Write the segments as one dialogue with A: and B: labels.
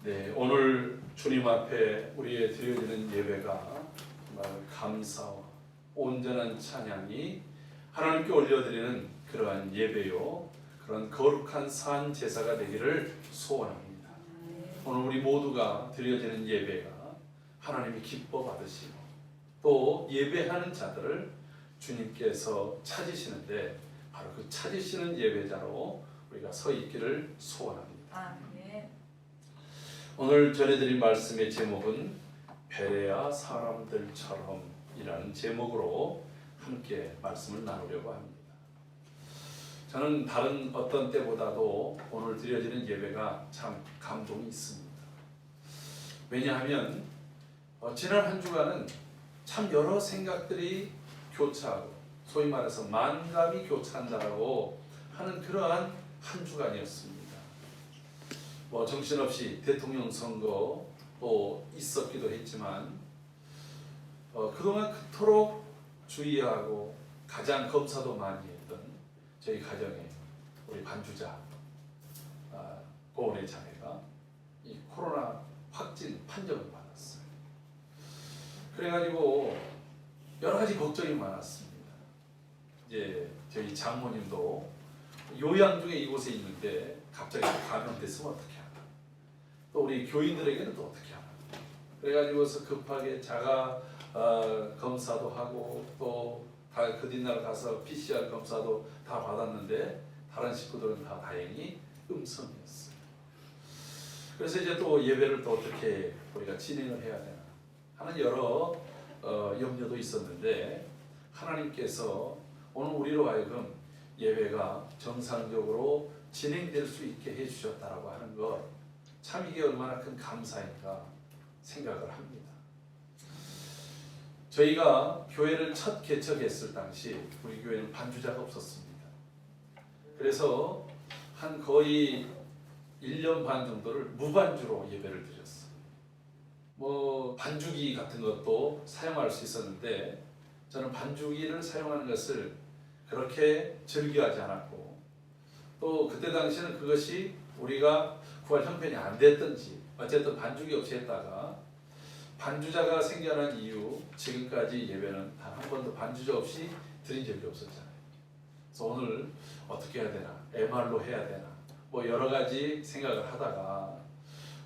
A: 네, 오늘 주님 앞에 우리의 드려지는 예배가 정말 감사와 온전한 찬양이 하나님께 올려드리는 그러한 예배요, 그런 거룩한 산 제사가 되기를 소원합니다. 오늘 우리 모두가 드려지는 예배가 하나님이 기뻐 받으시고 또 예배하는 자들을 주님께서 찾으시는데 바로 그 찾으시는 예배자로 우리가 서 있기를 소원합니다. 오늘 전해드린 말씀의 제목은 베레아 사람들처럼 이라는 제목으로 함께 말씀을 나누려고 합니다. 저는 다른 어떤 때보다도 오늘 드려지는 예배가 참 감동이 있습니다. 왜냐하면 지난 한 주간은 참 여러 생각들이 교차하고 소위 말해서 만감이 교차한다라고 하는 그러한 한 주간이었습니다. 정신없이 대통령 선거도 있었기도 했지만 그동안 그토록 주의하고 가장 검사도 많이 했던 저희 가정에 우리 반주자 고은의 자매가 이 코로나 확진 판정을 받았어요. 그래가지고 여러 가지 걱정이 많았습니다. 이제 저희 장모님도 요양 중에 이곳에 있는데 갑자기 감염됐으면 어떻게 하나, 또 우리 교인들에게는 또 어떻게 하나, 그래가지고서 급하게 자가 검사도 하고 또 다 그 뒷날 가서 PCR 검사도 다 받았는데 다른 식구들은 다 다행히 음성이었어요. 그래서 이제 또 예배를 또 어떻게 우리가 진행을 해야 되나 하는 여러 염려도 있었는데 하나님께서 오늘 우리로 하여금 예배가 정상적으로 진행될 수 있게 해주셨다라고 하는 것, 참 이게 얼마나 큰 감사인가 생각을 합니다. 저희가 교회를 첫 개척했을 당시 우리 교회는 반주자가 없었습니다. 그래서 한 거의 1년 반 정도를 무반주로 예배를 드렸어요. 반주기 같은 것도 사용할 수 있었는데 저는 반주기를 사용하는 것을 그렇게 즐겨하지 않았고, 또 그때 당시에는 그것이 우리가 구할 형편이 안 됐든지 어쨌든 반주기 없이 했다가 반주자가 생겨난 이후 지금까지 예배는 단 한 번도 반주자 없이 드린 적이 없었잖아요. 그래서 오늘 어떻게 해야 되나, MR로 해야 되나, 여러 가지 생각을 하다가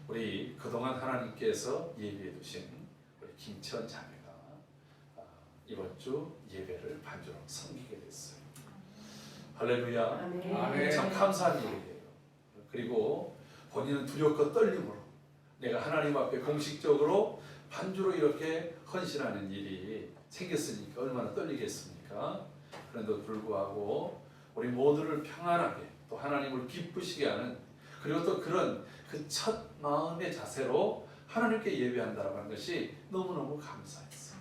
A: 우리 그동안 하나님께서 예배해 두신 우리 김천 자매가 이번 주 예배를 반주로 섬기게 됐어요. 할렐루야.
B: 아멘.
A: 참 감사한 일이에요. 그리고 본인은 두렵고 떨림으로 내가 하나님 앞에 공식적으로 반주로 이렇게 헌신하는 일이 생겼으니까 얼마나 떨리겠습니까? 그런데도 불구하고 우리 모두를 평안하게 또 하나님을 기쁘시게 하는, 그리고 또 그런 그 첫 마음의 자세로 하나님께 예배한다라고 하는 것이 너무너무 감사했어요.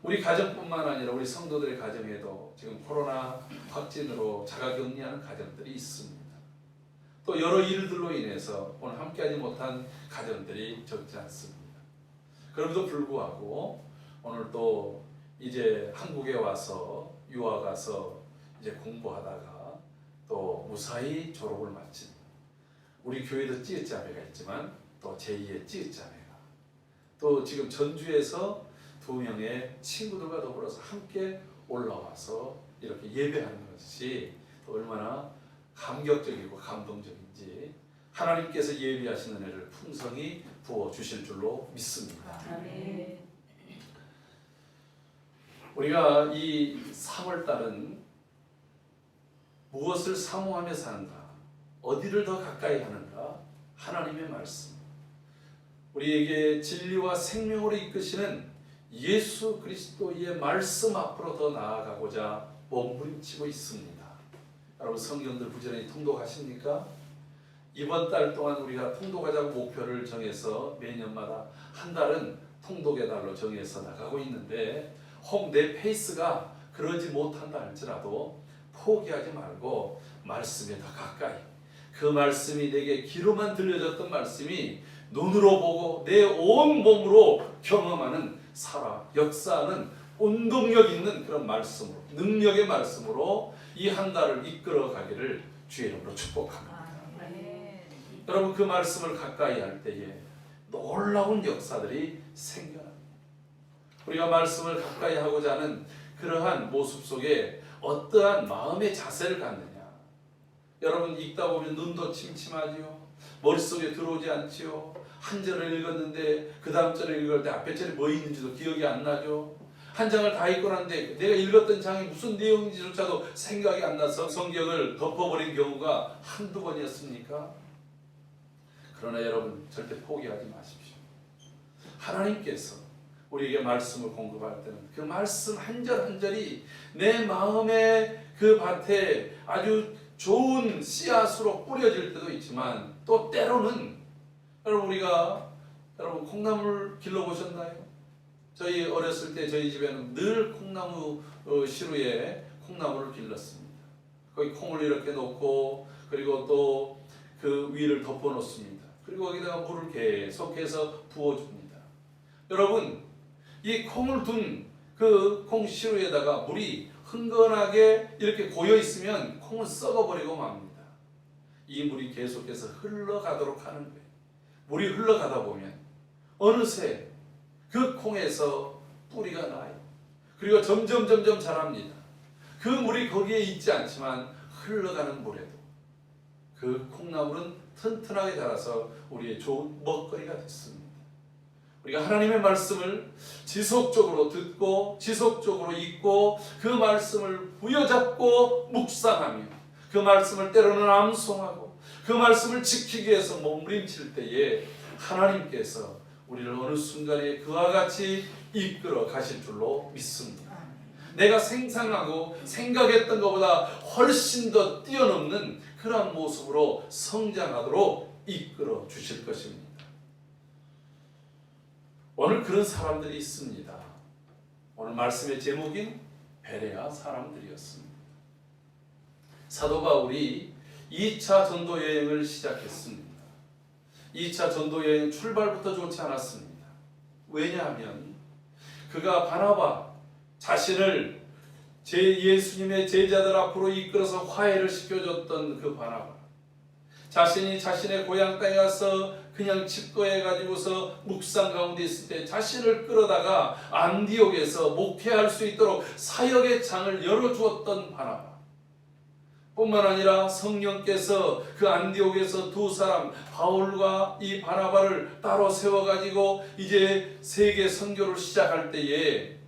A: 우리 가정뿐만 아니라 우리 성도들의 가정에도 지금 코로나 확진으로 자가격리하는 가정들이 있습니다. 또 여러 일들로 인해서 오늘 함께하지 못한 가정들이 적지 않습니다. 그럼에도 불구하고 오늘 또 이제 한국에 와서 유학 가서 이제 공부하다가 또 무사히 졸업을 마친 우리 교회도 찌읒자매가 있지만 또 제2의 찌읒자매가 또 지금 전주에서 2명의 친구들과 더불어서 함께 올라와서 이렇게 예배하는 것이 또 얼마나 감격적이고 감동적인지 하나님께서 예비하신 은혜를 풍성히 부어주실 줄로 믿습니다.
B: 아멘.
A: 우리가 이 3월달은 무엇을 사모하며 사는가, 어디를 더 가까이 하는가, 하나님의 말씀, 우리에게 진리와 생명으로 이끄시는 예수 그리스도의 말씀 앞으로 더 나아가고자 몸부림치고 있습니다. 여러분 성경들 부지런히 통독하십니까? 이번 달 동안 우리가 통독하자고 목표를 정해서 매년마다 한 달은 통독의 달로 정해서 나가고 있는데 혹 내 페이스가 그러지 못한다 할지라도 포기하지 말고 말씀에 더 가까이, 그 말씀이 내게 귀로만 들려졌던 말씀이 눈으로 보고 내 온 몸으로 경험하는 역사하는 운동력 있는 그런 말씀으로, 능력의 말씀으로 이 한 달을 이끌어 가기를 주의 이름으로 축복합니다. 여러분 그 말씀을 가까이 할 때에 놀라운 역사들이 생겨납니다. 우리가 말씀을 가까이 하고자 하는 그러한 모습 속에 어떠한 마음의 자세를 갖느냐. 여러분 읽다 보면 눈도 침침하지요. 머릿속에 들어오지 않지요. 한 절을 읽었는데 그 다음 절을 읽을 때 앞에 절에 뭐 있는지도 기억이 안 나죠. 한 장을 다 읽고 났는데 내가 읽었던 장이 무슨 내용인지조차도 생각이 안 나서 성경을 덮어버린 경우가 한두 번이었습니까? 그러나 여러분 절대 포기하지 마십시오. 하나님께서 우리에게 말씀을 공급할 때는 그 말씀 한 절 한 절이 내 마음의 그 밭에 아주 좋은 씨앗으로 뿌려질 때도 있지만 또 때로는 우리가 콩나물 길러보셨나요? 저희 어렸을 때 저희 집에는 늘 콩나무 시루에 콩나물을 길렀습니다. 거기 콩을 이렇게 놓고 그리고 또 그 위를 덮어 놓습니다. 그리고 거기다가 물을 계속해서 부어줍니다. 여러분 이 콩을 둔 그 콩 시루에다가 물이 흥건하게 이렇게 고여 있으면 콩은 썩어버리고 맙니다. 이 물이 계속해서 흘러가도록 하는 거예요. 물이 흘러가다 보면 어느새 그 콩에서 뿌리가 나요. 그리고 점점 자랍니다. 그 물이 거기에 있지 않지만 흘러가는 물에도 그 콩나물은 튼튼하게 자라서 우리의 좋은 먹거리가 됐습니다. 우리가 하나님의 말씀을 지속적으로 듣고 지속적으로 읽고 그 말씀을 부여잡고 묵상하며 그 말씀을 때로는 암송하고 그 말씀을 지키기 위해서 몸부림칠 때에 하나님께서 우리를 어느 순간에 그와 같이 이끌어 가실 줄로 믿습니다. 내가 생각하고 생각했던 것보다 훨씬 더 뛰어넘는 그런 모습으로 성장하도록 이끌어 주실 것입니다. 오늘 그런 사람들이 있습니다. 오늘 말씀의 제목인 베레아 사람들이었습니다. 사도 바울이 2차 전도 여행을 시작했습니다. 2차 전도 여행 출발부터 좋지 않았습니다. 왜냐하면 그가 바나바 자신을 예수님의 제자들 앞으로 이끌어서 화해를 시켜줬던 그 바나바, 자신이 자신의 고향 땅에 가서 그냥 집거해 가지고서 묵상 가운데 있을 때 자신을 끌어다가 안디옥에서 목회할 수 있도록 사역의 장을 열어주었던 바나바, 뿐만 아니라 성령께서 그 안디옥에서 두 사람 바울과 이 바나바를 따로 세워가지고 이제 세계 선교를 시작할 때에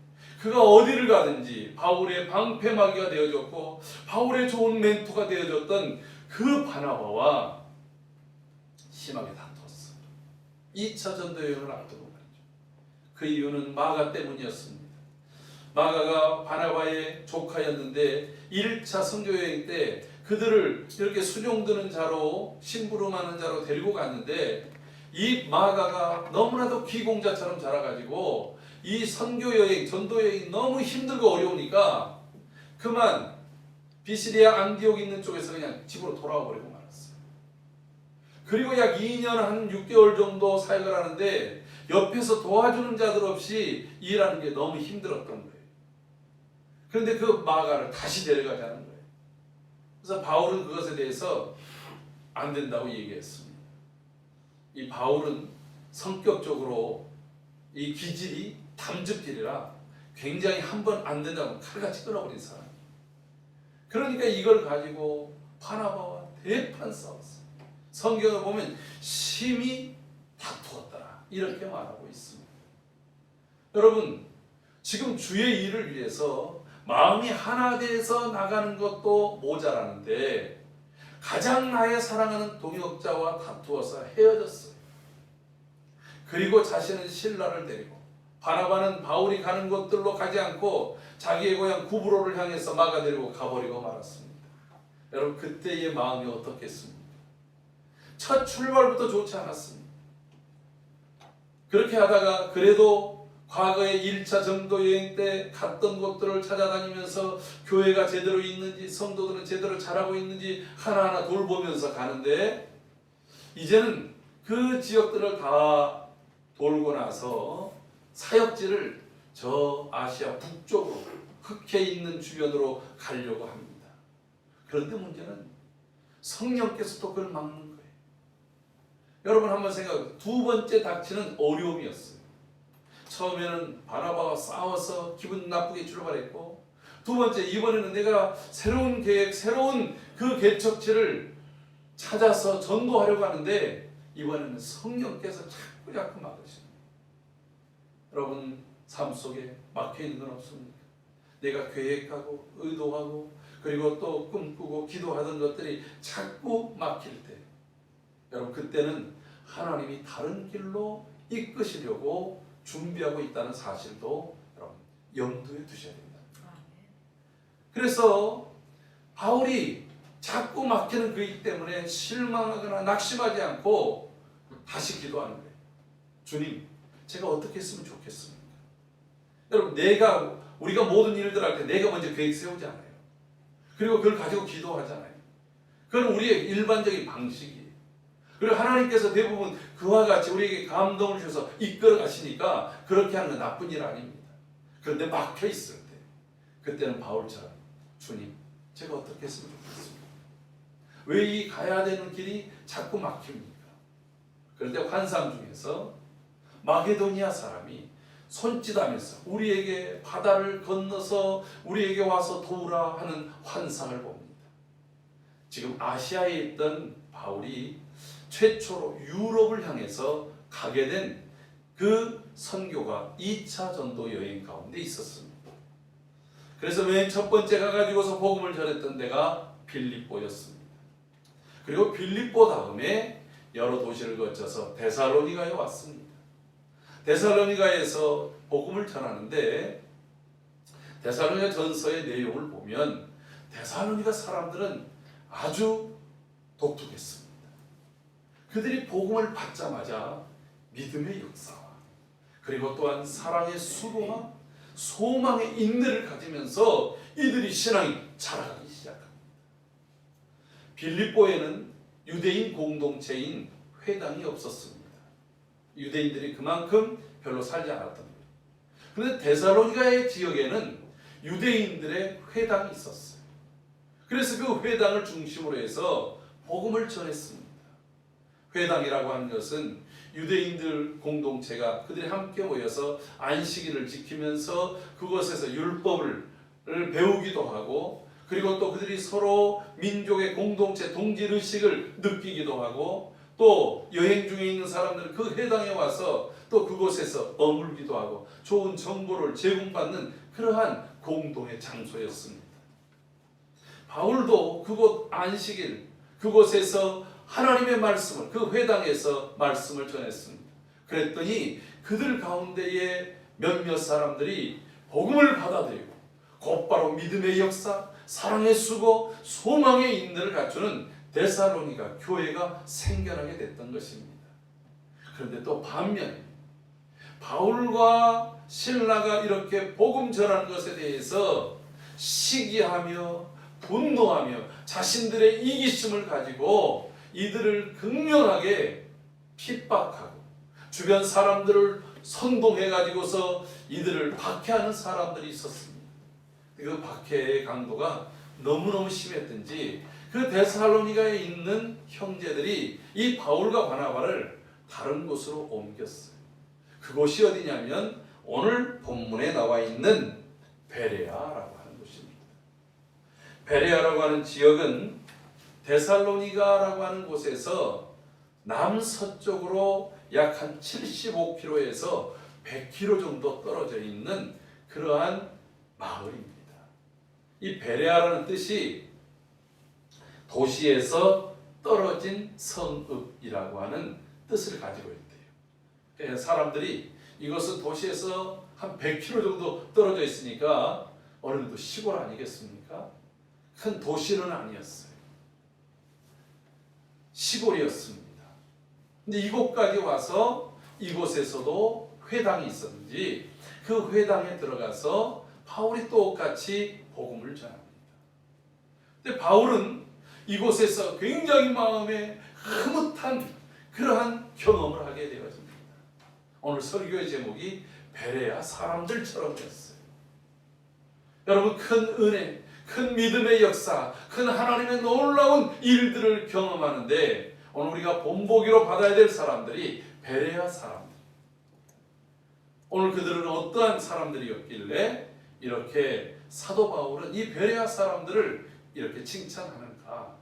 A: 그가 어디를 가든지 바울의 방패막이가 되어줬고 바울의 좋은 멘토가 되어줬던 그 바나바와 심하게 다투었어요. 2차 전도 여행을 앞두고 말이죠. 그 이유는 마가 때문이었습니다. 마가가 바나바의 조카였는데 1차 선교여행 때 그들을 이렇게 수종드는 자로 심부름하는 자로 데리고 갔는데 이 마가가 너무나도 기공자처럼 자라가지고 이 선교여행 전도여행이 너무 힘들고 어려우니까 그만 비시리아 안디옥 있는 쪽에서 그냥 집으로 돌아와 버리고 말았어요. 그리고 약 2년 한 6개월 정도 사역을 하는데 옆에서 도와주는 자들 없이 일하는 게 너무 힘들었던 거예요. 그런데 그 마가를 다시 데려가자는 거예요. 그래서 바울은 그것에 대해서 안 된다고 얘기했습니다. 이 바울은 성격적으로 이 기질이 담즙질이라 굉장히 한 번 안 된다면 칼같이 끊어버린 사람이에요. 그러니까 이걸 가지고 바나바와 대판 싸웠어요. 성경을 보면 심히 다투었더라 이렇게 말하고 있습니다. 여러분 지금 주의 일을 위해서 마음이 하나 돼서 나가는 것도 모자라는데 가장 나의 사랑하는 동역자와 다투어서 헤어졌어요. 그리고 자신은 신라를 데리고 바나바는 바울이 가는 곳들로 가지 않고 자기의 고향 구브로를 향해서 마가 데리고 가버리고 말았습니다. 여러분 그때의 마음이 어떻겠습니까? 첫 출발부터 좋지 않았습니다. 그렇게 하다가 그래도 과거에 1차 전도 여행 때 갔던 곳들을 찾아다니면서 교회가 제대로 있는지 성도들은 제대로 잘하고 있는지 하나하나 돌보면서 가는데 이제는 그 지역들을 다 돌고 나서 사역지를 저 아시아 북쪽으로 흑해 있는 주변으로 가려고 합니다. 그런데 문제는 성령께서 또 그걸 막는 거예요. 여러분 한번 생각해보세요. 두 번째 닥치는 어려움이었어요. 처음에는 바나바와 싸워서 기분 나쁘게 출발했고, 두 번째 이번에는 내가 새로운 계획, 새로운 그 개척지를 찾아서 전도하려고 하는데 이번에는 성령께서 자꾸 막으십니다. 여러분 삶 속에 막혀있는 건 없습니까? 내가 계획하고 의도하고 그리고 또 꿈꾸고 기도하던 것들이 자꾸 막힐 때, 여러분 그때는 하나님이 다른 길로 이끄시려고 준비하고 있다는 사실도 여러분 염두에 두셔야 됩니다. 그래서 바울이 자꾸 막히는 그이기 때문에 실망하거나 낙심하지 않고 다시 기도하는 거예요. 주님, 제가 어떻게 했으면 좋겠습니까? 여러분, 우리가 모든 일들 할 때 내가 먼저 계획 세우지 않아요. 그리고 그걸 가지고 기도하잖아요. 그건 우리의 일반적인 방식이에요. 그리고 하나님께서 대부분 그와 같이 우리에게 감동을 주셔서 이끌어 가시니까 그렇게 하는 건 나쁜 일 아닙니다. 그런데 막혀 있을 때, 그때는 바울처럼 주님, 제가 어떻게 했으면 좋겠습니까? 왜 이 가야 되는 길이 자꾸 막힙니까? 그런데 환상 중에서 마게도니아 사람이 손짓하면서 우리에게 바다를 건너서 우리에게 와서 도우라 하는 환상을 봅니다. 지금 아시아에 있던 바울이 최초로 유럽을 향해서 가게 된 그 선교가 2차 전도 여행 가운데 있었습니다. 그래서 맨 첫 번째 가가지고서 복음을 전했던 데가 빌립보였습니다. 그리고 빌립보 다음에 여러 도시를 거쳐서 데살로니가에 왔습니다. 데살로니가에서 복음을 전하는데 데살로니가 전서의 내용을 보면 데살로니가 사람들은 아주 독특했습니다. 그들이 복음을 받자마자 믿음의 역사와 그리고 또한 사랑의 수고와 소망의 인내를 가지면서 이들이 신앙이 자라가기 시작합니다. 빌립보에는 유대인 공동체인 회당이 없었습니다. 유대인들이 그만큼 별로 살지 않았던 거예요. 그런데 데살로니가의 지역에는 유대인들의 회당이 있었어요. 그래서 그 회당을 중심으로 해서 복음을 전했습니다. 회당이라고 하는 것은 유대인들 공동체가 그들이 함께 모여서 안식일을 지키면서 그곳에서 율법을 배우기도 하고 그리고 또 그들이 서로 민족의 공동체 동질의식을 느끼기도 하고 또 여행 중에 있는 사람들은 그 회당에 와서 또 그곳에서 머물기도 하고 좋은 정보를 제공받는 그러한 공동의 장소였습니다. 바울도 그곳 안식일 그곳에서 하나님의 말씀을 그 회당에서 말씀을 전했습니다. 그랬더니 그들 가운데에 몇몇 사람들이 복음을 받아들이고 곧바로 믿음의 역사, 사랑의 수고, 소망의 인내를 갖추는 데살로니가 교회가 생겨나게 됐던 것입니다. 그런데 또 반면에 바울과 실라가 이렇게 복음 전하는 것에 대해서 시기하며 분노하며 자신들의 이기심을 가지고 이들을 극명하게 핍박하고 주변 사람들을 선동해 가지고서 이들을 박해하는 사람들이 있었습니다. 그 박해의 강도가 너무너무 심했든지 그 데살로니가에 있는 형제들이 이 바울과 바나바를 다른 곳으로 옮겼어요. 그곳이 어디냐면 오늘 본문에 나와 있는 베레아라고 하는 곳입니다. 베레아라고 하는 지역은 데살로니가라고 하는 곳에서 남서쪽으로 약 한 75km에서 100km 정도 떨어져 있는 그러한 마을입니다. 이 베레아라는 뜻이 도시에서 떨어진 성읍이라고 하는 뜻을 가지고 있대요. 사람들이 이것은 도시에서 한 100km 정도 떨어져 있으니까 어느 정도 시골 아니겠습니까? 큰 도시는 아니었어요. 시골이었습니다. 근데 이곳까지 와서 이곳에서도 회당이 있었는지 그 회당에 들어가서 바울이 똑같이 복음을 전합니다. 근데 바울은 이곳에서 굉장히 마음에 흐뭇한 그러한 경험을 하게 되어집니다. 오늘 설교의 제목이 베레아 사람들처럼이었어요. 여러분 큰 은혜, 큰 믿음의 역사, 큰 하나님의 놀라운 일들을 경험하는데 오늘 우리가 본보기로 받아야 될 사람들이 베레아 사람들. 오늘 그들은 어떠한 사람들이었길래 이렇게 사도 바울은 이 베레아 사람들을 이렇게 칭찬하는가?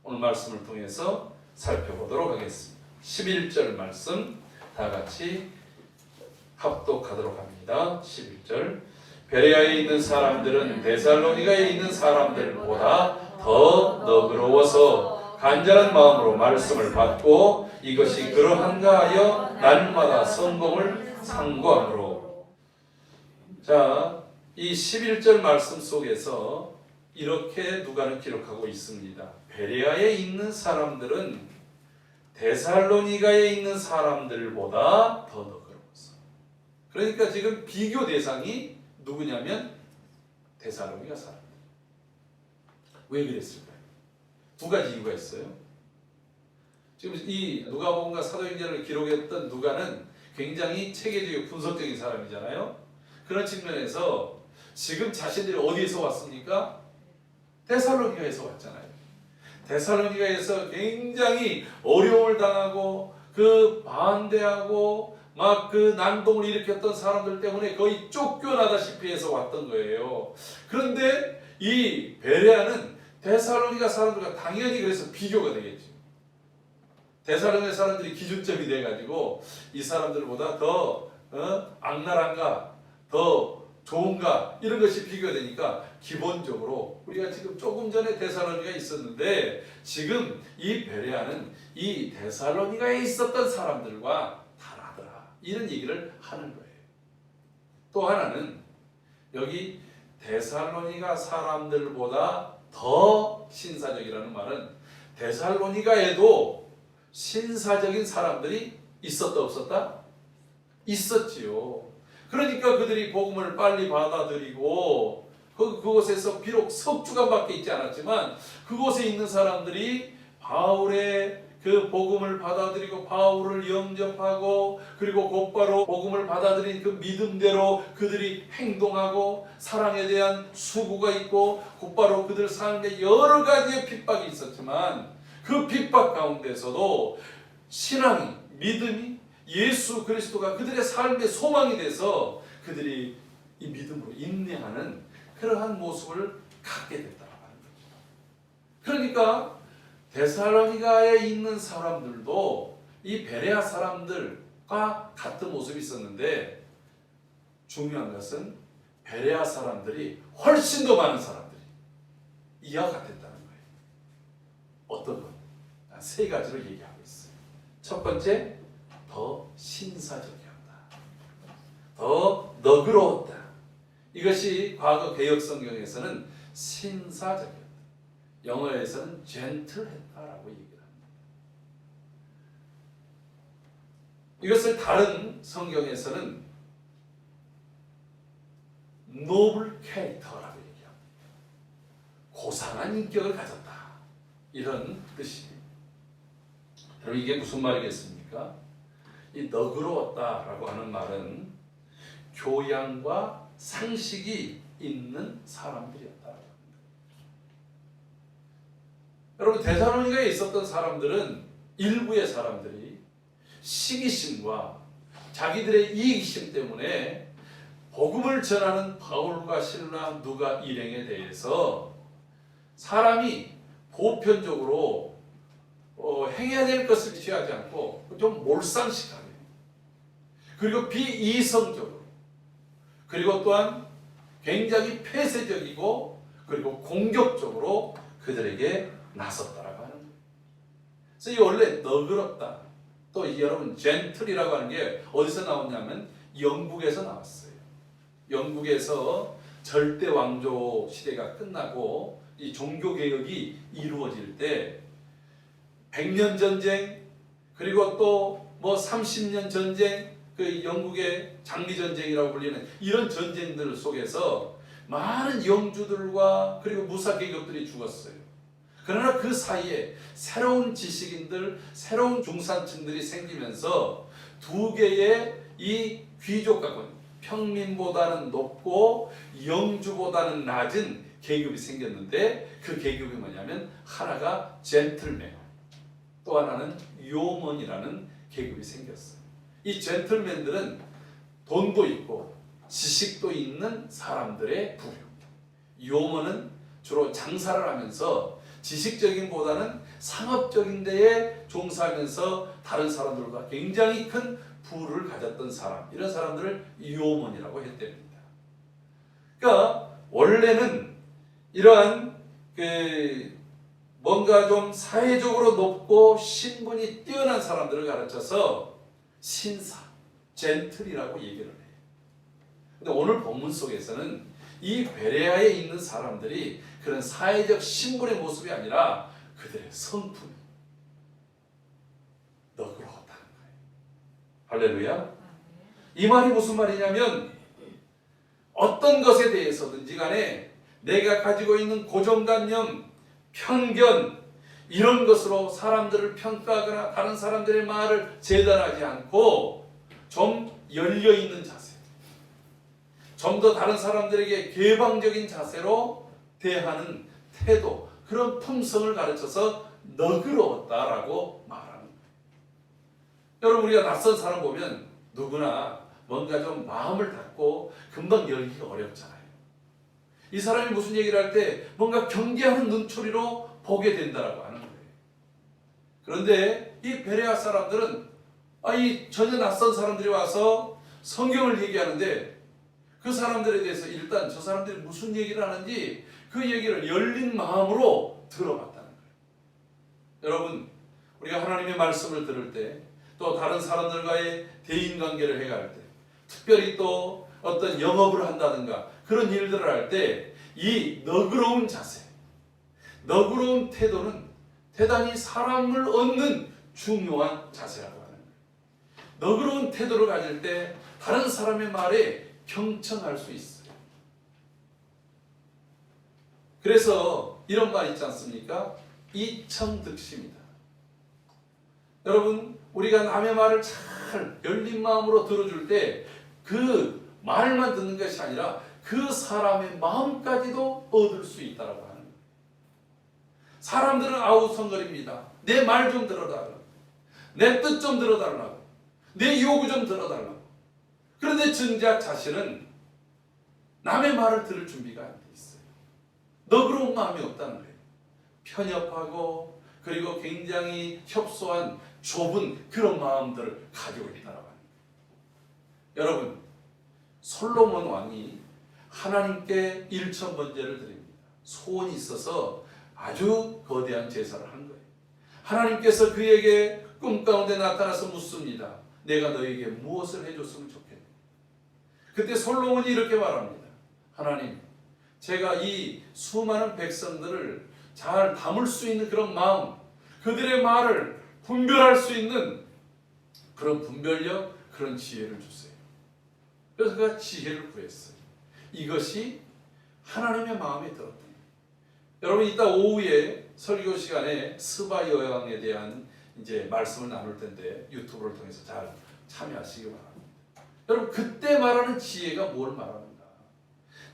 A: 오늘 말씀을 통해서 살펴보도록 하겠습니다. 11절 말씀 다 같이 합독하도록 합니다. 11절. 베레아에 있는 사람들은 데살로니가에 있는 사람들보다 더 너그러워서 간절한 마음으로 말씀을 받고 이것이 그러한가 하여 날마다 성공을 상고함으로. 자, 이 11절 말씀 속에서 이렇게 누가는 기록하고 있습니다. 베레아에 있는 사람들은 데살로니가에 있는 사람들보다 더 너그러웠어. 그러니까 지금 비교 대상이 누구냐면 데살로니가 사람들. 왜 그랬을까요? 두 가지 이유가 있어요. 지금 이 누가복음과 사도행전을 기록했던 누가는 굉장히 체계적이고 분석적인 사람이잖아요. 그런 측면에서 지금 자신들이 어디에서 왔습니까? 데살로니가에서 왔잖아요. 데살로니가에서 굉장히 어려움을 당하고 그 반대하고 막 그 난동을 일으켰던 사람들 때문에 거의 쫓겨나다시피 해서 왔던 거예요. 그런데 이 베레아는 데살로니가 사람들과 당연히 그래서 비교가 되겠죠. 데살로니가 사람들이 기준점이 돼가지고 이 사람들보다 더 악랄한가, 더 좋은가 이런 것이 비교되니까 기본적으로 우리가 지금 조금 전에 데살로니가에 있었는데 지금 이 베레아는 이 데살로니가에 있었던 사람들과 다르더라 이런 얘기를 하는 거예요. 또 하나는 여기 데살로니가 사람들보다 더 신사적이라는 말은 데살로니가에도 신사적인 사람들이 있었다 없었다? 있었지요. 그러니까 그들이 복음을 빨리 받아들이고 그곳에서 비록 석주간밖에 있지 않았지만 그곳에 있는 사람들이 바울의 그 복음을 받아들이고 바울을 영접하고 그리고 곧바로 복음을 받아들인 그 믿음대로 그들이 행동하고 사랑에 대한 수고가 있고 곧바로 그들 삶에 여러 가지의 핍박이 있었지만 그 핍박 가운데서도 신앙이 믿음이 예수 그리스도가 그들의 삶의 소망이 돼서 그들이 이 믿음으로 인내하는 그러한 모습을 갖게 됐다고 하는 거죠. 그러니까 데살로니가에 있는 사람들도 이 베레아 사람들과 같은 모습이 있었는데 중요한 것은 베레아 사람들이 훨씬 더 많은 사람들이 이와 같았다는 거예요. 어떤 것? 세 가지로 얘기하고 있어요. 첫 번째, 더 신사적이었다. 더 너그러웠다. 이것이 과거 개역 성경에서는 신사적이었다. 영어에서는 젠틀했다라고 얘기를 합니다. 이것을 다른 성경에서는 노블 캐릭터라고 얘기합니다. 고상한 인격을 가졌다. 이런 뜻입니다. 여러분 이게 무슨 말이겠습니까? 이 너그러웠다라고 하는 말은 교양과 상식이 있는 사람들이었다. 여러분 데살로니가에 있었던 사람들은 일부의 사람들이 시기심과 자기들의 이익심 때문에 복음을 전하는 바울과 실라 누가 일행에 대해서 사람이 보편적으로 행해야 될 것을 취하지 않고 좀 몰상식하게 그리고 비이성적으로 그리고 또한 굉장히 폐쇄적이고 그리고 공격적으로 그들에게 나섰다라고 하는 거예요. 그래서 이 원래 너그럽다 또 여러분 젠틀이라고 하는 게 어디서 나오냐면 영국에서 나왔어요. 영국에서 절대 왕조 시대가 끝나고 이 종교 개혁이 이루어질 때 100년 전쟁 그리고 또 뭐 30년 전쟁 그 영국의 장미 전쟁이라고 불리는 이런 전쟁들 속에서 많은 영주들과 그리고 무사 계급들이 죽었어요. 그러나 그 사이에 새로운 지식인들, 새로운 중산층들이 생기면서 두 개의 이 귀족 가문, 평민보다는 높고 영주보다는 낮은 계급이 생겼는데 그 계급이 뭐냐면 하나가 젠틀맨, 또 하나는 요먼이라는 계급이 생겼어요. 이 젠틀맨들은 돈도 있고 지식도 있는 사람들의 부류. 요먼은 주로 장사를 하면서 지식적인 보다는 상업적인 데에 종사하면서 다른 사람들보다 굉장히 큰 부를 가졌던 사람, 이런 사람들을 요먼이라고 했답니다. 그러니까 원래는 이러한 뭔가 좀 사회적으로 높고 신분이 뛰어난 사람들을 가르쳐서 신사, 젠틀이라고 얘기를 해요. 근데 오늘 본문 속에서는 이 베레아에 있는 사람들이 그런 사회적 신분의 모습이 아니라 그들의 성품이 너그러웠다는 거예요. 할렐루야. 이 말이 무슨 말이냐면 어떤 것에 대해서든지 간에 내가 가지고 있는 고정관념, 편견, 이런 것으로 사람들을 평가하거나 다른 사람들의 말을 재단하지 않고 좀 열려있는 자세, 좀 더 다른 사람들에게 개방적인 자세로 대하는 태도, 그런 품성을 가르쳐서 너그러웠다라고 말하는 거예요. 여러분, 우리가 낯선 사람 보면 누구나 뭔가 좀 마음을 닫고 금방 열기가 어렵잖아요. 이 사람이 무슨 얘기를 할 때 뭔가 경계하는 눈초리로 보게 된다라고 하는 거예요. 그런데 이 베레아 사람들은 이 전혀 낯선 사람들이 와서 성경을 얘기하는데 그 사람들에 대해서 일단 저 사람들이 무슨 얘기를 하는지 그 얘기를 열린 마음으로 들어봤다는 거예요. 여러분, 우리가 하나님의 말씀을 들을 때 또 다른 사람들과의 대인관계를 해갈 때 특별히 또 어떤 영업을 한다든가 그런 일들을 할 때 이 너그러운 자세, 너그러운 태도는 대단히 사람을 얻는 중요한 자세라고 하는 거예요. 너그러운 태도를 가질 때 다른 사람의 말에 경청할 수 있어요. 그래서 이런 말 있지 않습니까? 이청득심이다. 여러분, 우리가 남의 말을 잘 열린 마음으로 들어줄 때 그 말만 듣는 것이 아니라 그 사람의 마음까지도 얻을 수 있다고 하는 거예요. 사람들은 아우성거립니다. 내 말 좀 들어달라고, 내 뜻 좀 들어달라고, 내 요구 좀 들어달라고. 그런데 정작 자신은 남의 말을 들을 준비가 안 돼 있어요. 너그러운 마음이 없다는 거예요. 편협하고 그리고 굉장히 협소한 좁은 그런 마음들을 가지고 있다라고 합니다. 여러분, 솔로몬 왕이 하나님께 일천번제를 드립니다. 소원이 있어서 아주 거대한 제사를 한 거예요. 하나님께서 그에게 꿈 가운데 나타나서 묻습니다. 내가 너에게 무엇을 해줬으면 좋겠냐. 그때 솔로몬이 이렇게 말합니다. 하나님, 제가 이 수많은 백성들을 잘 담을 수 있는 그런 마음, 그들의 말을 분별할 수 있는 그런 분별력, 그런 지혜를 주세요. 그래서 그가 지혜를 구했어요. 이것이 하나님의 마음에 들었다. 여러분, 이따 오후에 설교 시간에 스바 여왕에 대한 이제 말씀을 나눌 텐데 유튜브를 통해서 잘 참여하시기 바랍니다. 여러분, 그때 말하는 지혜가 뭘 말하는가?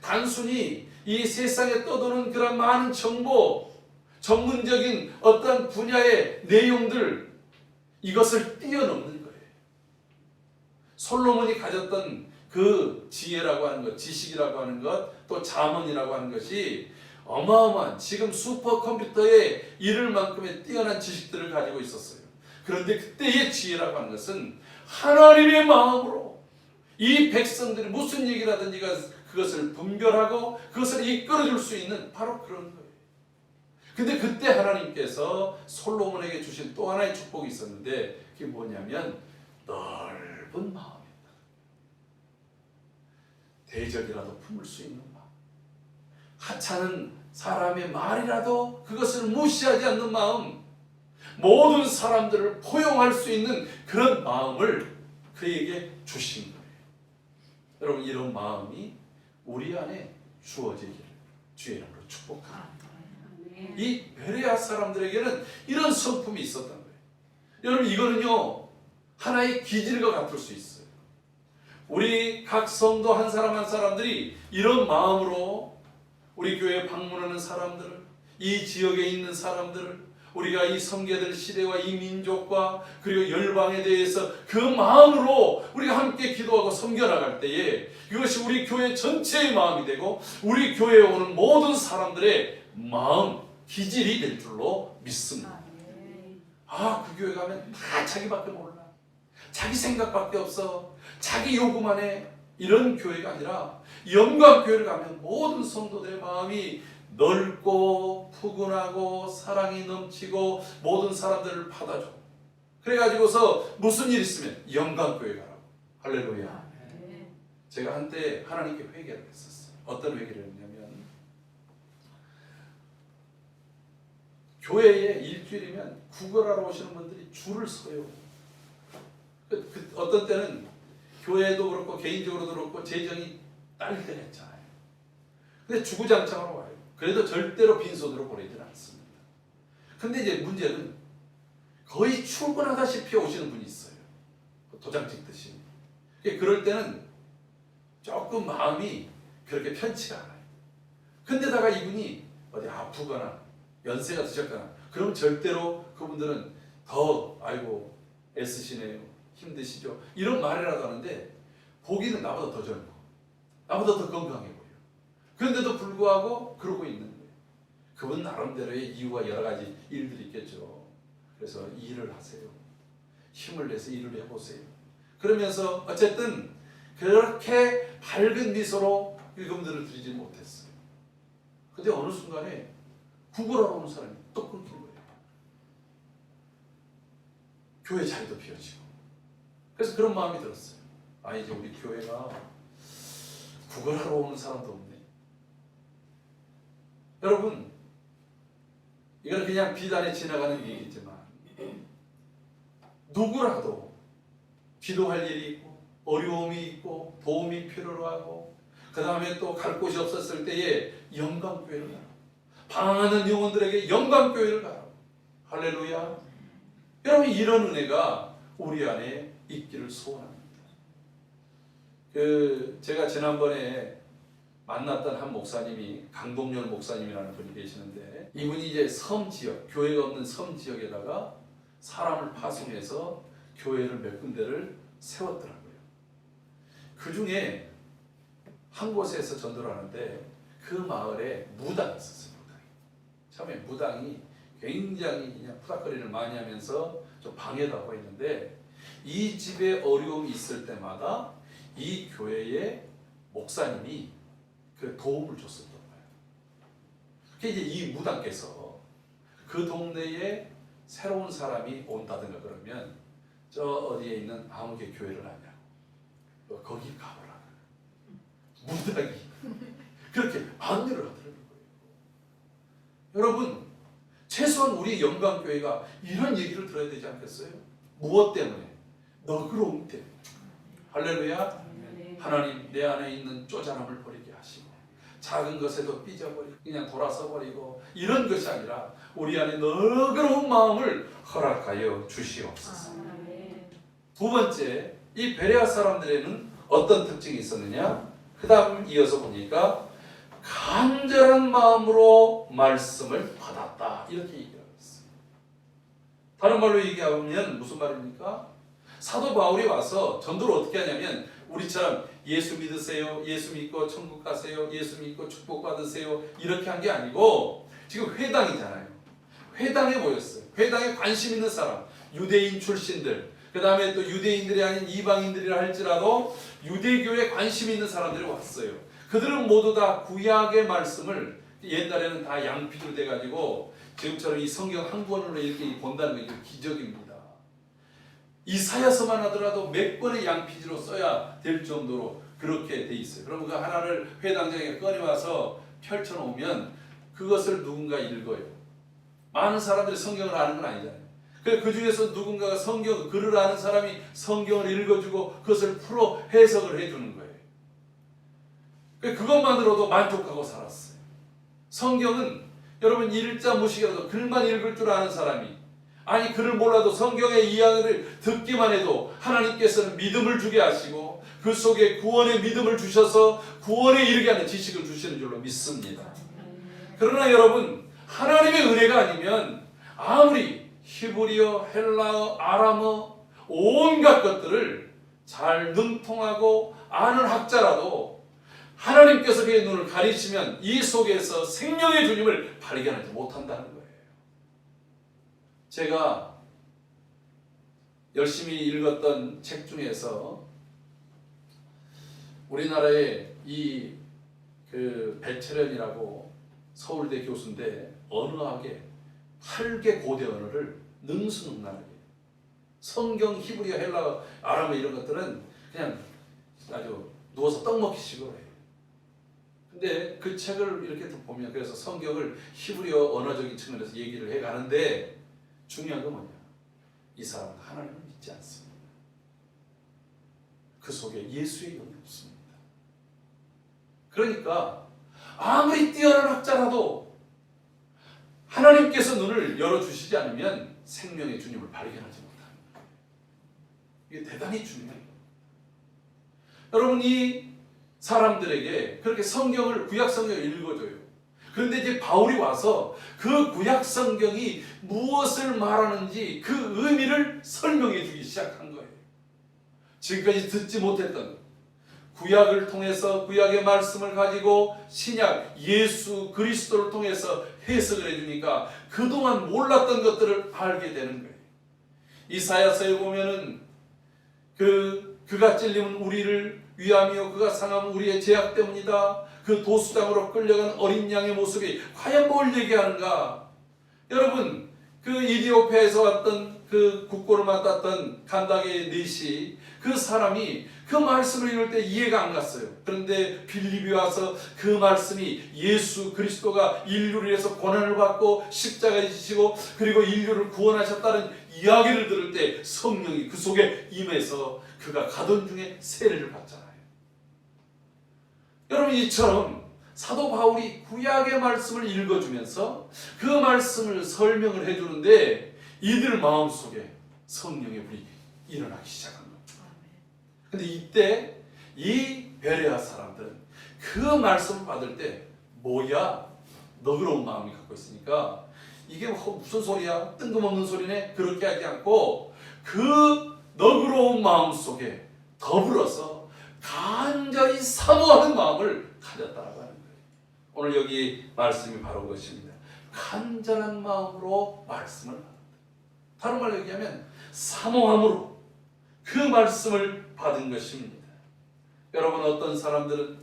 A: 단순히 이 세상에 떠도는 그런 많은 정보, 전문적인 어떤 분야의 내용들, 이것을 뛰어넘는 거예요. 솔로몬이 가졌던 그 지혜라고 하는 것, 지식이라고 하는 것, 또 자문이라고 하는 것이 어마어마한, 지금 슈퍼컴퓨터에 이를 만큼의 뛰어난 지식들을 가지고 있었어요. 그런데 그때의 지혜라고 하는 것은 하나님의 마음으로 이 백성들이 무슨 얘기를 하든지 그것을 분별하고 그것을 이끌어줄 수 있는 바로 그런 거예요. 근데 그때 하나님께서 솔로몬에게 주신 또 하나의 축복이 있었는데 그게 뭐냐면 넓은 마음이었다. 대적이라도 품을 수 있는 마음, 하찮은 사람의 말이라도 그것을 무시하지 않는 마음, 모든 사람들을 포용할 수 있는 그런 마음을 그에게 주신 거예요. 여러분, 이런 마음이 우리 안에 주어지기를 주의 이름으로 축복합니다. 이 베레아 사람들에게는 이런 성품이 있었던 거예요. 여러분, 이거는요 하나의 기질과 같을 수 있어요. 우리 각 성도 한 사람 한 사람들이 이런 마음으로 우리 교회에 방문하는 사람들을, 이 지역에 있는 사람들을, 우리가 이 섬겨될 시대와 이 민족과 그리고 열방에 대해서 그 마음으로 우리가 함께 기도하고 섬겨나갈 때에 이것이 우리 교회 전체의 마음이 되고 우리 교회에 오는 모든 사람들의 마음, 기질이 될 줄로 믿습니다. 그 교회 가면 다 자기밖에 몰라. 자기 생각밖에 없어. 자기 요구만 해. 이런 교회가 아니라 영광교회를 가면 모든 성도들의 마음이 넓고 푸근하고 사랑이 넘치고 모든 사람들을 받아줘. 그래가지고서 무슨 일 있으면 영광교회 가라고. 할렐루야. 제가 한때 하나님께 회개를 했었어요. 어떤 회개를 했냐면 교회에 일주일이면 구걸하러 오시는 분들이 줄을 서요. 어떤 때는 교회도 그렇고 개인적으로도 그렇고 재정이 딸릴 때가 있잖아요. 근데 주구장창으로 와요. 그래도 절대로 빈손으로 보내지는 않습니다. 근데 이제 문제는 거의 출근하다시피 오시는 분이 있어요. 도장 찍듯이. 그럴 때는 조금 마음이 그렇게 편치가 않아요. 근데다가 이분이 어디 아프거나 연세가 드셨거나 그러면 절대로 그분들은 더 아이고 애쓰시네요. 힘드시죠? 이런 말이라도 하는데 보기는 나보다 더 젊고 나보다 더 건강해 보여. 그런데도 불구하고 그러고 있는 거예요. 그분 나름대로의 이유와 여러 가지 일들이 있겠죠. 그래서 일을 하세요. 힘을 내서 일을 해보세요. 그러면서 어쨌든 그렇게 밝은 미소로 그분들을 드리지 못했어요. 근데 어느 순간에 구걸하러 오는 사람이 또 끊긴 거예요. 교회 자리도 비어지고. 그래서 그런 마음이 들었어요. 이제 우리 교회가 구걸하러 오는 사람도 없네. 여러분, 이건 그냥 비단에 지나가는 얘기겠지만 누구라도 기도할 일이 있고 어려움이 있고 도움이 필요로 하고 그 다음에 또 갈 곳이 없었을 때에 영광교회를 가라. 방황하는 영혼들에게 영광교회를 가라. 할렐루야. 여러분, 이런 은혜가 우리 안에 있기를 소원합니다. 제가 지난번에 만났던 한 목사님이 강동열 목사님이라는 분이 계시는데 이분이 이제 섬 지역, 교회가 없는 섬 지역에다가 사람을 파송해서 교회를 몇 군데를 세웠더라고요. 그 중에 한 곳에서 전도를 하는데 그 마을에 무당이 있었어요. 처음에 무당이 굉장히 그냥 푸닥거리를 많이 하면서 좀 방해하고 있는데 이 집에 어려움이 있을 때마다 이 교회의 목사님이 그 도움을 줬었던 거예요. 그게 이제 이 무당께서 그 동네에 새로운 사람이 온다든가 그러면 저 어디에 있는 아무개 교회를 아냐고 거기 가보라. 무당이 그렇게 안내를 하더라는 거예요. 여러분, 최소한 우리 영광교회가 이런 얘기를 들어야 되지 않겠어요? 무엇 때문에? 너그러움 때문에. 할렐루야. 하나님, 내 안에 있는 쪼잔함을 버리게 하시고 작은 것에도 삐져버리고 그냥 돌아서 버리고 이런 것이 아니라 우리 안에 너그러운 마음을 허락하여 주시옵소서. 두 번째, 이 베레아 사람들에는 어떤 특징이 있었느냐? 그 다음 이어서 보니까 간절한 마음으로 말씀을 받았다, 이렇게 얘기하고 있어요. 다른 말로 얘기하면 무슨 말입니까? 사도 바울이 와서 전도를 어떻게 하냐면 우리처럼 예수 믿으세요, 예수 믿고 천국 가세요, 예수 믿고 축복 받으세요, 이렇게 한 게 아니고 지금 회당이잖아요. 회당에 모였어요. 회당에 관심 있는 사람, 유대인 출신들, 그 다음에 또 유대인들이 아닌 이방인들이라 할지라도 유대교에 관심 있는 사람들이 왔어요. 그들은 모두 다 구약의 말씀을 옛날에는 다 양피로 돼가지고 지금처럼 이 성경 한 권으로 이렇게 본다는 게 기적입니다. 이사야서만 하더라도 몇 권의 양피지로 써야 될 정도로 그렇게 돼 있어요. 그럼 그 하나를 회당장에 꺼내와서 펼쳐놓으면 그것을 누군가 읽어요. 많은 사람들이 성경을 아는 건 아니잖아요. 그 중에서 누군가가 성경 글을 아는 사람이 성경을 읽어주고 그것을 풀어 해석을 해주는 거예요. 그것만으로도 만족하고 살았어요. 성경은 여러분 일자 무식이라도 글만 읽을 줄 아는 사람이, 아니 글을 몰라도 성경의 이야기를 듣기만 해도 하나님께서는 믿음을 주게 하시고 그 속에 구원의 믿음을 주셔서 구원에 이르게 하는 지식을 주시는 줄로 믿습니다. 그러나 여러분, 하나님의 은혜가 아니면 아무리 히브리어, 헬라어, 아람어 온갖 것들을 잘 능통하고 아는 학자라도 하나님께서 그의 눈을 가리시면 이 속에서 생명의 주님을 발견하지 못한다는 거예요. 제가 열심히 읽었던 책 중에서 우리나라의 배철현이라고 서울대 교수인데 언어학의 8개 고대 언어를 능수능란하게 성경, 히브리어, 헬라어, 아람어 이런 것들은 그냥 아주 누워서 떡 먹기식으로 해요. 근데 그 책을 이렇게 보면 그래서 성경을 히브리어 언어적인 측면에서 얘기를 해가는데 중요한 건 뭐냐? 이 사람은 하나님을 믿지 않습니다. 그 속에 예수의 영이 없습니다. 그러니까 아무리 뛰어난 학자라도 하나님께서 눈을 열어주시지 않으면 생명의 주님을 발견하지 못합니다. 이게 대단히 중요해요. 여러분, 이 사람들에게 그렇게 성경을, 구약 성경을 읽어줘요. 그런데 이제 바울이 와서 그 구약 성경이 무엇을 말하는지 그 의미를 설명해 주기 시작한 거예요. 지금까지 듣지 못했던 구약을 통해서 구약의 말씀을 가지고 신약 예수 그리스도를 통해서 해석을 해주니까 그동안 몰랐던 것들을 알게 되는 거예요. 이사야서에 보면은 그가 찔림은 우리를 위함이요 그가 상함은 우리의 죄악 때문이다. 그 도수장으로 끌려간 어린 양의 모습이 과연 뭘 얘기하는가? 여러분, 그 이디오피아에서 왔던 그 국고를 맡았던 간다게 넷이 그 사람이 그 말씀을 읽을 때 이해가 안 갔어요. 그런데 빌립이 와서 그 말씀이 예수 그리스도가 인류를 위해서 고난을 받고 십자가에 지시고 그리고 인류를 구원하셨다는 이야기를 들을 때 성령이 그 속에 임해서 그가 가던 중에 세례를 받잖아요. 여러분, 이처럼 사도 바울이 구약의 말씀을 읽어주면서 그 말씀을 설명을 해주는데 이들 마음속에 성령의 불이 일어나기 시작한 거예요. 근데 이때 이 베레아 사람들은 그 말씀을 받을 때 뭐야? 너그러운 마음이 갖고 있으니까 이게 무슨 소리야? 뜬금없는 소리네? 그렇게 하지 않고 그 너그러운 마음 속에 더불어서 간절히 사모하는 마음을 가졌다라고 하는 거예요. 오늘 여기 말씀이 바로 그것입니다. 간절한 마음으로 말씀을 받았다. 다른 말로 얘기하면 사모함으로 그 말씀을 받은 것입니다. 여러분, 어떤 사람들은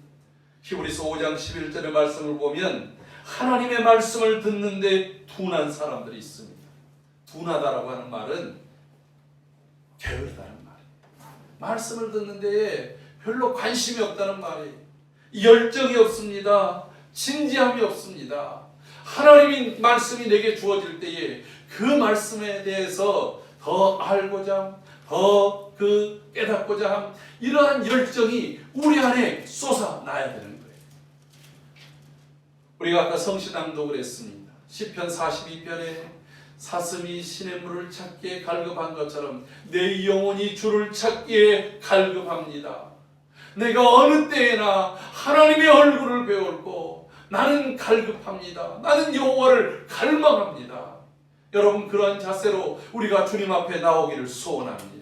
A: 히브리서 5장 11절의 말씀을 보면 하나님의 말씀을 듣는데 둔한 사람들이 있습니다. 둔하다라고 하는 말은 게으르다는 말이에요. 말씀을 듣는데 별로 관심이 없다는 말이에요. 열정이 없습니다. 진지함이 없습니다. 하나님의 말씀이 내게 주어질 때에 그 말씀에 대해서 더 알고자 더 깨닫고자 함, 이러한 열정이 우리 안에 솟아나야 되는 거예요. 우리가 아까 성신낭독을 했습니다. 시편 42편에 사슴이 시냇물을 찾기에 갈급한 것처럼 내 영혼이 주를 찾기에 갈급합니다. 내가 어느 때에나 하나님의 얼굴을 배울고 나는 갈급합니다. 나는 여호와를 갈망합니다. 여러분, 그러한 자세로 우리가 주님 앞에 나오기를 소원합니다.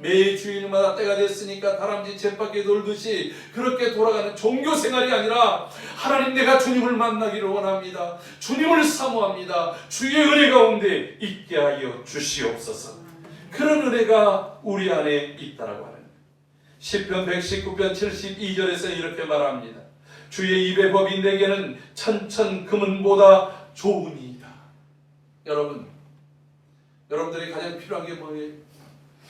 A: 매 주일마다 때가 됐으니까 다람쥐 쳇바퀴 돌듯이 그렇게 돌아가는 종교 생활이 아니라 하나님, 내가 주님을 만나기를 원합니다. 주님을 사모합니다. 주의 은혜 가운데 있게 하여 주시옵소서. 그런 은혜가 우리 안에 있다라고 하는 시편 119편 72절에서 이렇게 말합니다. 주의 입의 법이 내게는 천천 금은보다 좋으니이다. 여러분들이 가장 필요한 게 뭐예요?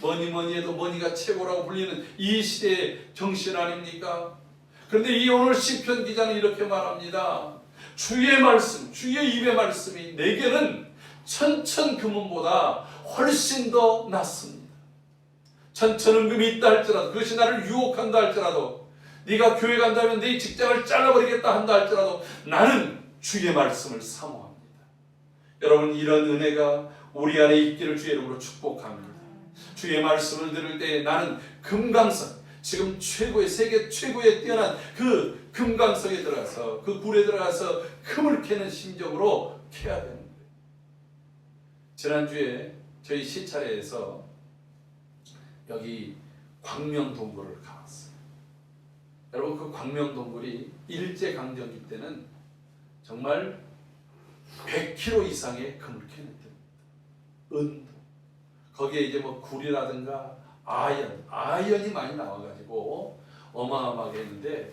A: 뭐니 해도 머니가 최고라고 불리는 이 시대의 정신 아닙니까? 그런데 이 오늘 시편 기자는 이렇게 말합니다. 주의 말씀, 주의 입의 말씀이 내게는 천천 금은보다 훨씬 더 낫습니다. 천천은금이 있다 할지라도, 그것이 나를 유혹한다 할지라도, 네가 교회 간다면 네 직장을 잘라버리겠다 한다 할지라도 나는 주의 말씀을 사모합니다. 여러분, 이런 은혜가 우리 안에 있기를 주의 이름으로 축복합니다. 주의 말씀을 들을 때 나는 금강석, 지금 세계 최고의 뛰어난 그 금강석에 들어가서 그 굴에 들어가서 금을 캐는 심정으로 캐야 되는 거예요. 지난주에 저희 시차례에서 여기 광명동굴을 가봤어요. 여러분, 그 광명동굴이 일제강점기 때는 정말 100kg 이상의 금을 캐냈던 은도, 거기에 이제 뭐 굴이라든가 아연이 많이 나와가지고 어마어마하게 했는데,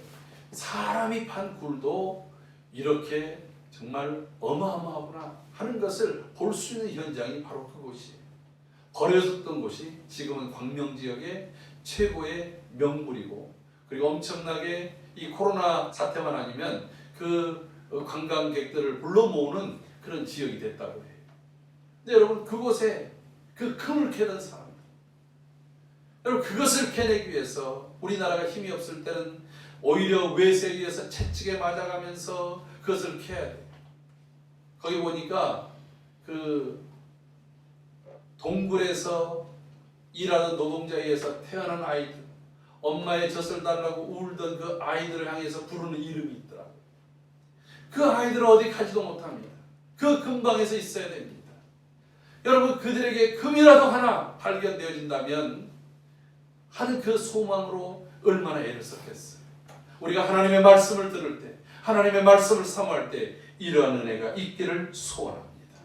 A: 사람이 판 굴도 이렇게 정말 어마어마하구나 하는 것을 볼 수 있는 현장이 바로 그곳이에요. 버려졌던 곳이 지금은 광명지역의 최고의 명물이고, 그리고 엄청나게 이 코로나 사태만 아니면 그 관광객들을 불러 모으는 그런 지역이 됐다고 해요. 근데 여러분, 그곳에 그 금을 캐던 사람들, 여러분, 그것을 캐내기 위해서 우리나라가 힘이 없을 때는 오히려 외세에 의해서 채찍에 맞아가면서 그것을 캐야 돼요. 거기 보니까 그 동굴에서 일하는 노동자에 의해서 태어난 아이들, 엄마의 젖을 달라고 울던 그 아이들을 향해서 부르는 이름이 있더라고요. 그 아이들은 어디 가지도 못합니다. 그 근방에서 있어야 됩니다. 여러분, 그들에게 금이라도 하나 발견되어진다면 하는 그 소망으로 얼마나 애를 썼겠어요. 우리가 하나님의 말씀을 들을 때, 하나님의 말씀을 사모할 때 이러한 은혜가 있기를 소원합니다.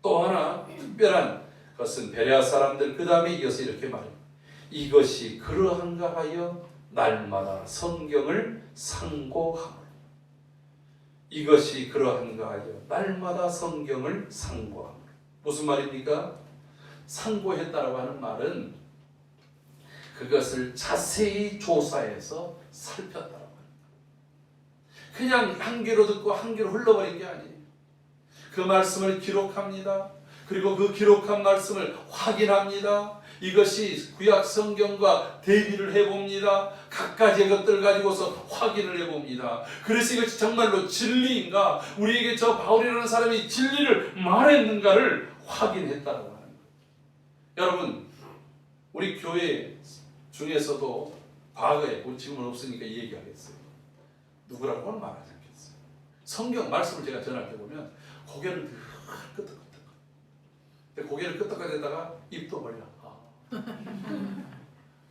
A: 또 하나 특별한 것은 베레아 사람들 그 다음에 이어서 이렇게 말합니다. 이것이 그러한가 하여 날마다 성경을 상고하므로. 이것이 그러한가 하여 날마다 성경을 상고하므로. 무슨 말입니까? 상고했다라고 하는 말은 그것을 자세히 조사해서 살폈다라고 합니다. 그냥 한 귀로 듣고 한 귀로 흘러버린 게 아니에요. 그 말씀을 기록합니다. 그리고 그 기록한 말씀을 확인합니다. 이것이 구약 성경과 대비를 해봅니다. 각가지의 것들을 가지고서 확인을 해봅니다. 그래서 이것이 정말로 진리인가, 우리에게 저 바울이라는 사람이 진리를 말했는가를 확인했다라고 하는 거예요. 여러분, 우리 교회 중에서도 과거에, 지금은 없으니까 얘기하겠어요. 누구라고는 말하지 않겠어요. 성경 말씀을 제가 전할 때 보면 고개를 끄덕끄덕. 고개를 끄덕거리다가 입도 벌려.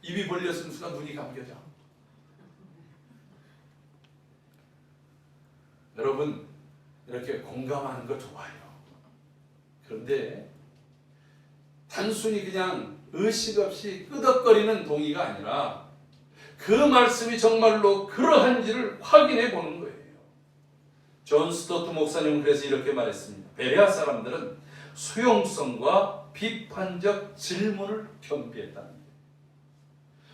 A: 입이 벌렸은 순간 눈이 감겨져. 여러분, 이렇게 공감하는 거 좋아요. 그런데 단순히 그냥 의식 없이 끄덕거리는 동의가 아니라 그 말씀이 정말로 그러한지를 확인해 보는 거예요. 존 스토트 목사님은 그래서 이렇게 말했습니다. 베레아 사람들은 수용성과 비판적 질문을 겸비했답니다.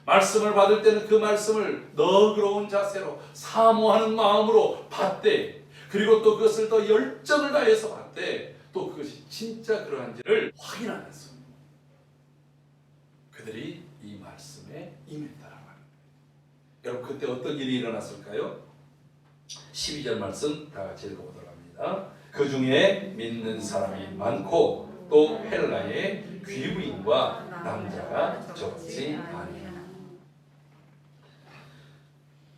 A: 말씀을 받을 때는 그 말씀을 너그러운 자세로 사모하는 마음으로 받되, 그리고 또 그것을 더 열정을 다해서 받되, 또 그것이 진짜 그러한지를 확인하면서 그들이 이 말씀에 임했다라고 합니다. 여러분, 그때 어떤 일이 일어났을까요? 12절 말씀 다 같이 읽어보도록 합니다. 그 중에 믿는 사람이 많고 또 헬라의 귀부인과 남자가 적지 아니하니.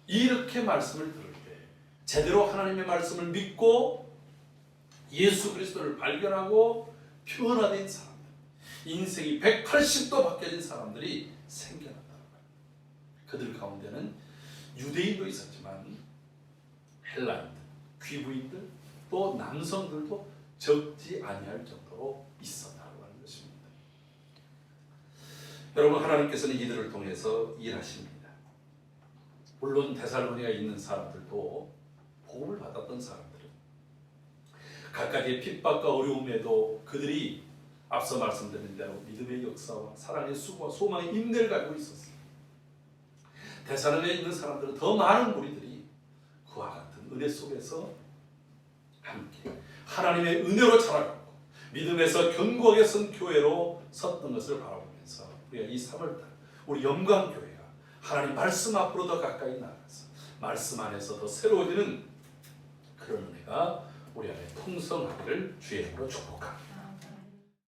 A: 이렇게 말씀을 들을 때 제대로 하나님의 말씀을 믿고 예수 그리스도를 발견하고 변화된 사람들, 인생이 180도 바뀌어진 사람들이 생겨났다는 거예요. 그들 가운데는 유대인도 있었지만 헬라인들, 귀부인들, 또 남성들도 적지 아니할 정도로 있었다고 하는 것입니다. 여러분, 하나님께서는 이들을 통해서 일하십니다. 물론 데살로니가에 있는 사람들도 복음을 받았던 사람들은 각각의 핍박과 어려움에도 그들이 앞서 말씀드린 대로 믿음의 역사와 사랑의 수고와 소망의 인내를 가지고 있었어요. 데살로니가에 있는 사람들은 더 많은 무리들이 그와 같은 은혜 속에서 함께 하나님의 은혜로 자라갔고 믿음에서 견고하게 선 교회로 섰던 것을 바라보면서 우리가 이 3월달 우리 영광교회가 하나님 말씀 앞으로 더 가까이 나아가서 말씀 안에서 더 새로워지는 그런 은혜가 우리 안에 풍성하기를 주의 이름으로 축복합니다.